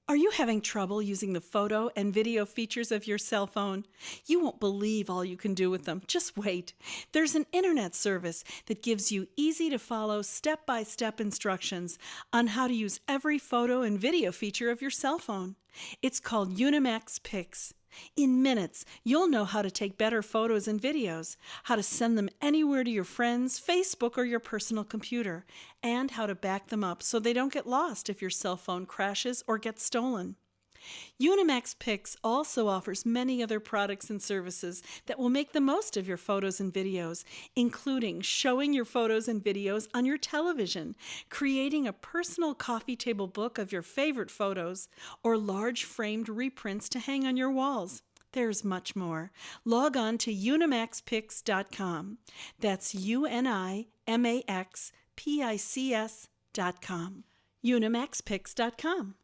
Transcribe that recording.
Are you having trouble using the photo and video features of your cell phone? You won't believe all you can do with them. Just wait. There's an internet service that gives you easy to follow step-by-step instructions on how to use every photo and video feature of your cell phone. It's called Unimax Pix. In minutes, you'll know how to take better photos and videos, how to send them anywhere to your friends, Facebook, or your personal computer, and how to back them up so they don't get lost if your cell phone crashes or gets stolen. Unimax Pix also offers many other products and services that will make the most of your photos and videos, including showing your photos and videos on your television, creating a personal coffee table book of your favorite photos, or large framed reprints to hang on your walls. There's much more. Log on to unimaxpix.com. That's UNIMAXPICS.com. unimaxpix.com.